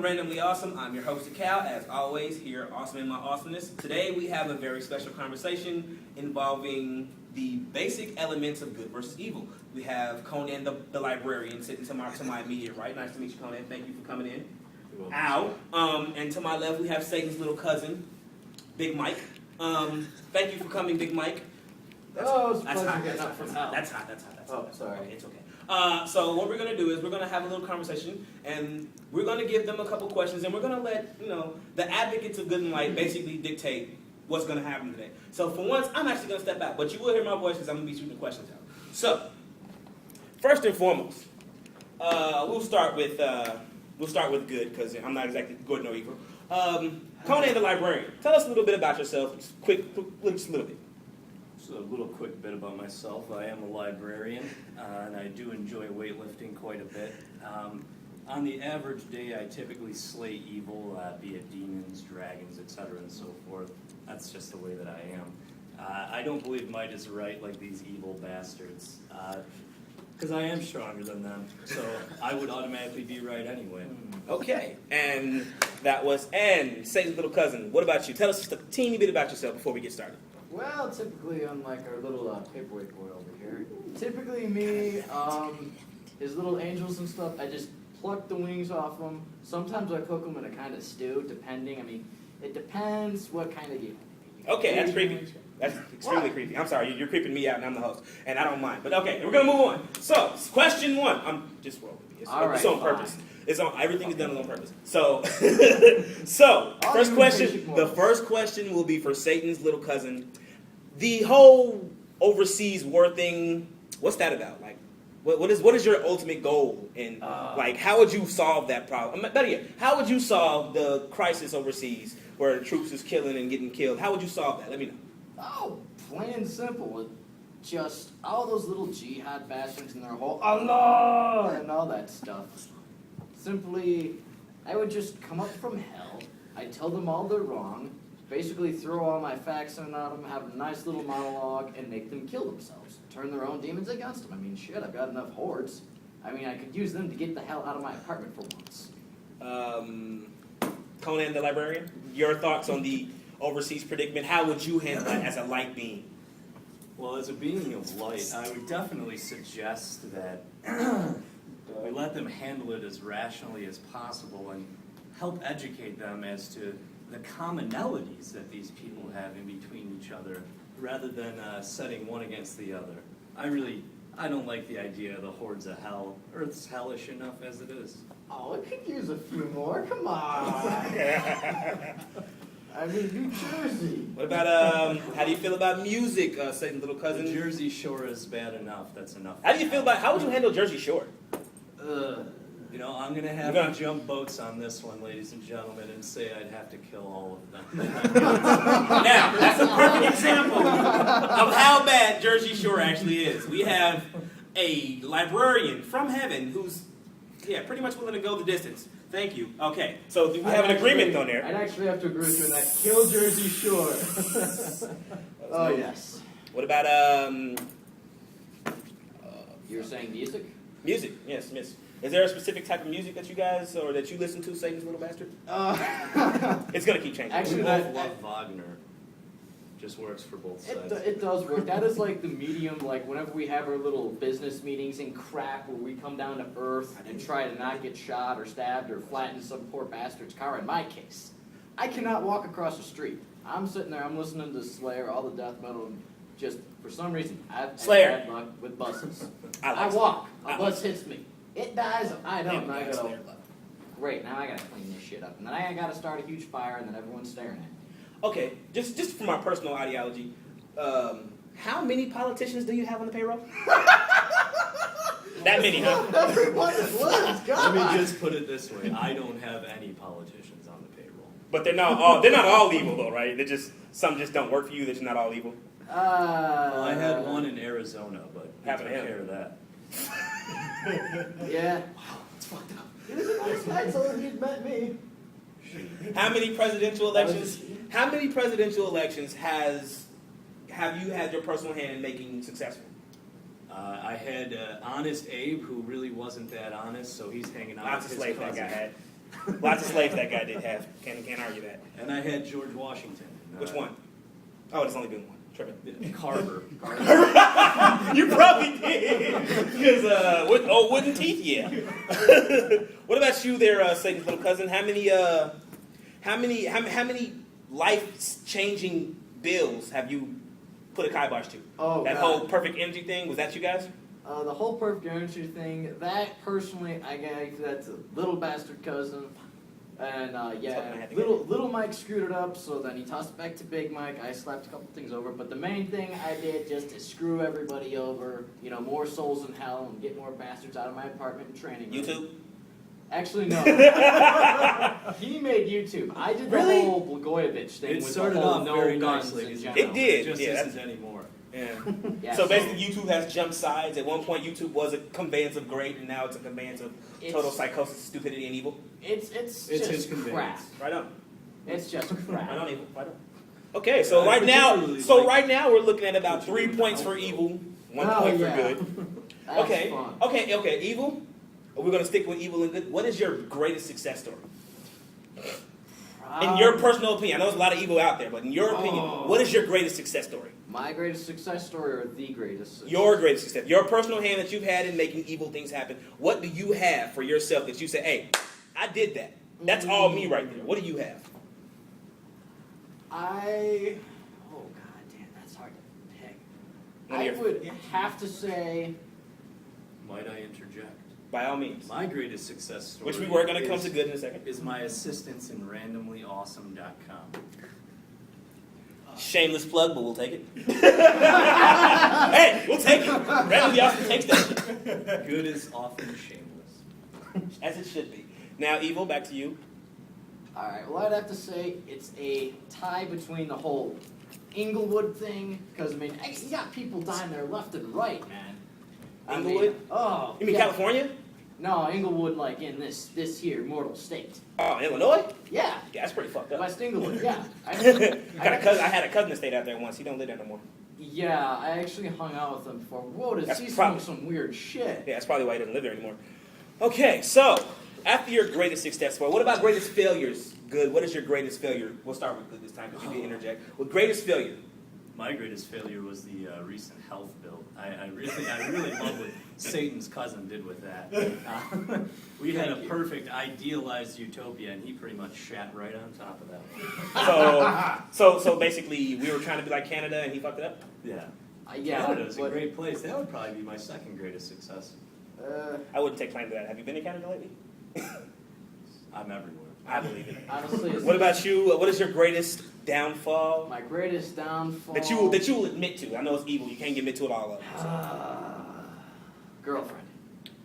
Randomly Awesome. I'm your host, Cal, as always, here, awesome in my awesomeness. Today we have a very special conversation involving the basic elements of good versus evil. We have Conan the librarian sitting to my immediate right. Nice to meet you, Conan. Thank you for coming in. Ow. And to my left we have Satan's little cousin, Big Mike. Thank you for coming, Big Mike. That's hot. That's hot. Oh, sorry. Okay, it's okay. So what we're going to do is we're going to have a little conversation, and we're going to give them a couple questions, and we're going to let, the advocates of good and light basically dictate what's going to happen today. So for once, I'm actually going to step out, but you will hear my voice because I'm going to be shooting the questions out. So, first and foremost, we'll start with good, because I'm not exactly good nor evil. Conan the librarian, tell us a little bit about yourself, just a little bit. So a little quick bit about myself. I am a librarian, and I do enjoy weightlifting quite a bit. On the average day, I typically slay evil, be it demons, dragons, etc., and so forth. That's just the way that I am. I don't believe might is right like these evil bastards, because I am stronger than them, so I would automatically be right anyway. Okay, and that was Satan's little cousin. What about you? Tell us just a teeny bit about yourself before we get started. Well, typically, unlike our little paperweight boy over here, typically me, his little angels and stuff, I just pluck the wings off them. Sometimes I cook them in a kind of stew, depending. I mean, it depends what kind of game. Okay, that's creepy. That's extremely creepy. I'm sorry, you're creeping me out, and I'm the host, and I don't mind. But okay, we're gonna move on. So, question one. I'm just rolling. It's on purpose. It's on. Everything is done on purpose. So, first question. The first question will be for Satan's little cousin. The whole overseas war thing. What's that about? Like, what is your ultimate goal? And how would you solve that problem? Better yet, how would you solve the crisis overseas where the troops is killing and getting killed? How would you solve that? Let me know. Oh, plain and simple. Just all those little jihad bastards and their whole Allah and all that stuff. Simply, I would just come up from hell. I'd tell them all they're wrong. Basically throw all my facts in on them, have a nice little monologue, and make them kill themselves. Turn their own demons against them. I mean, shit, I've got enough hordes. I mean, I could use them to get the hell out of my apartment for once. Conan the librarian, your thoughts on the overseas predicament? How would you handle that as a light being? Well, as a being of light, I would definitely suggest that we let them handle it as rationally as possible and help educate them as to the commonalities that these people have in between each other, rather than setting one against the other. I don't like the idea of the hordes of hell. Earth's hellish enough as it is. Oh, it could use a few more. Come on. I mean, New Jersey. What about, how do you feel about music, Satan's little cousin? The Jersey Shore is bad enough. That's enough. How would you handle Jersey Shore? I'm going to have to jump boats on this one, ladies and gentlemen, and say I'd have to kill all of them. Now, that's a perfect example of how bad Jersey Shore actually is. We have a librarian from heaven who's, pretty much willing to go the distance. Thank you. Okay, so we have an agreement on there. I'd actually have to agree with you on that. Kill Jersey Shore. Oh, yes. What about, you were saying music? Music, yes, miss. Is there a specific type of music that you guys, or that you listen to, Satan's little bastard? It's going to keep changing. Actually, I love Wagner. Just works for both sides. It does work. That is like the medium, like whenever we have our little business meetings and crap where we come down to earth and try to not get shot or stabbed or flatten some poor bastard's car. In my case, I cannot walk across the street. I'm sitting there, I'm listening to Slayer, all the death metal, and just, for some reason, I've had bad luck with buses. I walk, a bus hits me. It dies, I don't, and I go, great, now I gotta clean this shit up. And then I gotta start a huge fire, and then everyone's staring at me. Okay, just for my personal ideology, how many politicians do you have on the payroll? That many, huh? Everyone is lives, God. Let me just put it this way. I don't have any politicians on the payroll. But they're not all evil though, right? Some just don't work for you, they're just not all evil. Well, I had one in Arizona, but we took care of that. Yeah. Wow, it's fucked up. He was a nice guy until he'd met me. How many presidential elections have you had your personal hand in making successful? I had Honest Abe, who really wasn't that honest, so he's hanging out Lots of with his slave that cousin. guy had. Lots of slaves that guy did have. Can't argue that. And I had George Washington. Which one? Oh, there's only been one. Tripping. Carver. You probably did. Because, wooden teeth, yeah. What about you there, Satan's little cousin? How many life-changing bills have you put a kibosh to? Oh, that God. whole perfect energy thing, was that you guys? The whole perfect energy thing, that personally, I gave that to little bastard cousin. And Something I had to little Mike screwed it up, so then he tossed it back to Big Mike. I slapped a couple things over, but the main thing I did just to screw everybody over, more souls in hell and get more bastards out of my apartment and training room. YouTube? Actually, no. He made YouTube. I did the Really? whole Blagojevich thing It with the started whole off no very guns nice, ladies in and general. It did. It just Yeah, isn't anymore. Yeah. Yeah, So basically, YouTube has jumped sides. At one point, YouTube was a conveyance of great, and now it's a conveyance of total It's- psychosis, stupidity, and evil. It's It's just his crap. conveyance. Right on. It's just crap. Right on, evil. Right on. Okay, so I particularly right now we're looking at about 3 points for evil, 1 Oh, point yeah. for good. That's Okay. fun. Okay. Evil. We're gonna stick with evil and good. What is your greatest success story? In your personal opinion, I know there's a lot of evil out there, but in your opinion, what is your greatest success story? My greatest success story or the greatest success? Your greatest success. Your personal hand that you've had in making evil things happen. What do you have for yourself that you say, hey, I did that. That's all me right there. What do you have? Oh god damn, that's hard to pick. One of I your- would have to say Might I interject? By all means. My greatest success story, Which we were going to come to good in a second. is my assistance in randomlyawesome.com. Shameless plug, but we'll take it. Hey, we'll take it. Randomly Awesome takes that. Good is often shameless. As it should be. Now, Evil, back to you. alright, well I'd have to say it's a tie between the whole Inglewood thing, because I mean, you got people dying there left and right, man. I mean, Inglewood? oh. You mean yeah. California? No, Inglewood like in this here mortal state. Oh, Illinois? Yeah. Yeah, that's pretty fucked up. West Inglewood, yeah. I had a cousin that stayed out there once. He don't live there no more. Yeah, I actually hung out with him before. Whoa, does That's he prob- smoke some weird shit? Yeah, that's probably why he doesn't live there anymore. Okay, so after your greatest success story, what about greatest failures? Good. What is your greatest failure? We'll start with good this time because you did interject. Well, greatest failure. My greatest failure was the recent health bill. I really love what Satan's cousin did with that. We had a perfect, idealized utopia, and he pretty much shat right on top of that one. So basically, we were trying to be like Canada, and he fucked it up. Yeah. Yeah, Canada's a but, great place. That would probably be my second greatest success. I wouldn't take claim to that. Have you been to Canada lately? I'm everywhere. I believe it. honestly, it's What about you? What is your greatest downfall my greatest downfall? that you will admit to? I know it's evil. You can't admit to it all of it. Girlfriend.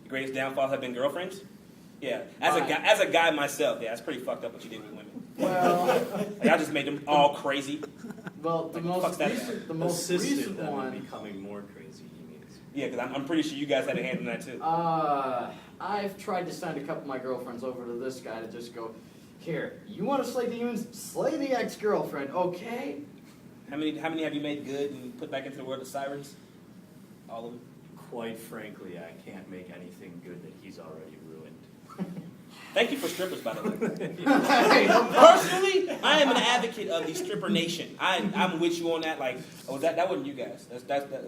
Your greatest downfalls have been girlfriends. Yeah, as a guy myself, yeah, it's pretty fucked up what you did with women. Well, Like, I just made them all crazy. well, the Fuck most that recent, the most Assisted recent them in one. becoming more crazy, he means. Yeah, because I'm pretty sure you guys had a hand in that too. I've tried to send a couple of my girlfriends over to this guy to just go, here, you want to slay demons? Slay the ex-girlfriend, okay? How many have you made good and put back into the world of sirens? All of them. Quite frankly, I can't make anything good that he's already ruined. Thank you for strippers, by the way. Personally, I am an advocate of the stripper nation. I'm with you on that. Like, that wasn't you guys. Was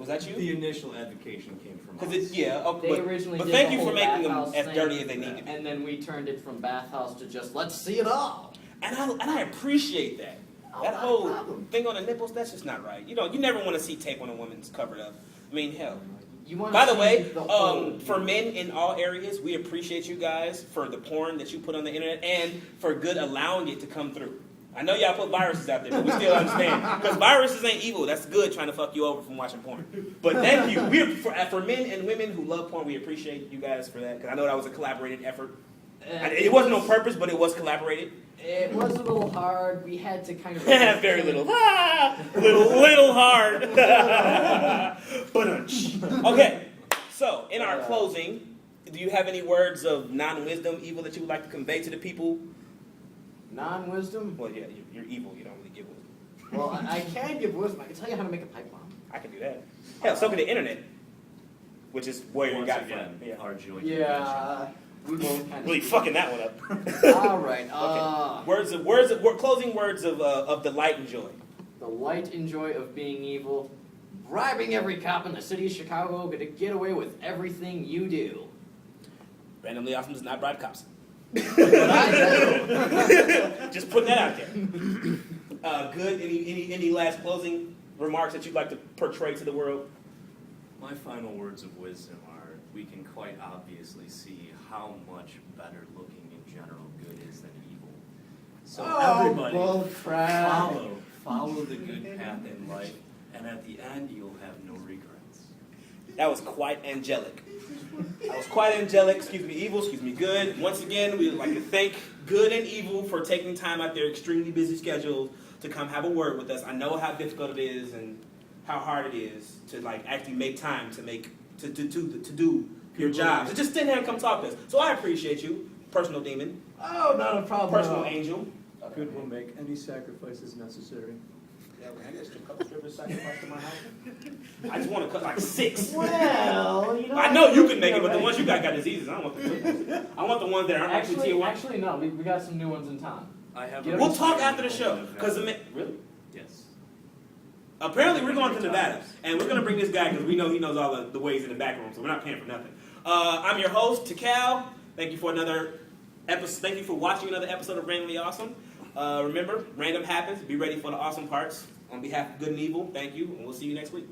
that you? The initial advocation came from us. Because it's okay, They originally but did thank the you for whole making them bathhouse as thing, dirty as they need to be. and then we turned it from bathhouse to just let's see it all. And I appreciate that. Oh, That not a whole problem. thing on the nipples, that's just not right. You know, you never want to see tape on a woman's covered up. I mean, hell. You want By to the way, whole for men in all areas, we appreciate you guys for the porn that you put on the internet and for good allowing it to come through. I know y'all put viruses out there, but we still understand. Because viruses ain't evil. That's good trying to fuck you over from watching porn. But thank you. For men and women who love porn, we appreciate you guys for that. Because I know that was a collaborated effort. It wasn't on purpose, but it was collaborated. It was a little hard. We had to kind of Very little. Little hard. Okay, so in our closing, do you have any words of non-wisdom, evil that you would like to convey to the people? Non-wisdom. Well, yeah, you're evil. You don't really give wisdom. Well, I can give wisdom. I can tell you how to make a pipe bomb. I can do that. Hell, so can the internet, which is where you Once got it again, from. Yeah. our joint Yeah. We both kind of Really fucking that one up. All right. Closing words of delight and joy. The light and joy of being evil, bribing every cop in the city of Chicago to get away with everything you do. Randomly Awesome does not bribe cops. But I do. Just put that out there. Good. Any last closing remarks that you'd like to portray to the world? My final words of wisdom are, we can quite obviously see how much better looking in general good is than evil. So everybody, follow the good path in life, and at the end you'll have no regrets. That was quite angelic. Excuse me, evil, excuse me, good. Once again, we would like to thank good and evil for taking time out their extremely busy schedules to come have a word with us. I know how difficult it is and how hard it is to like actually make time to do your jobs. So just sit there and come talk to us. So I appreciate you, personal demon. Oh, not a problem. Personal angel. Good will make any sacrifices necessary. Yeah, man, I got a couple strippers sacrificed to my house. I just want to cut like 6. Well, you know. I know you can make it, but the ones you got diseases. I don't want the good ones. I want the ones that aren't actually Tijuana. Actually, no. We got some new ones in town. I have. We'll We'll talk after the show. Really? Yes. Apparently, we're going to Nevada, and we're going to bring this guy because we know he knows all the ways in the back room, so we're not paying for nothing. I'm your host, Takal. Thank you for another episode. Thank you for watching another episode of Randomly Awesome. Remember, random happens. Be ready for the awesome parts. On behalf of good and evil, thank you, and we'll see you next week.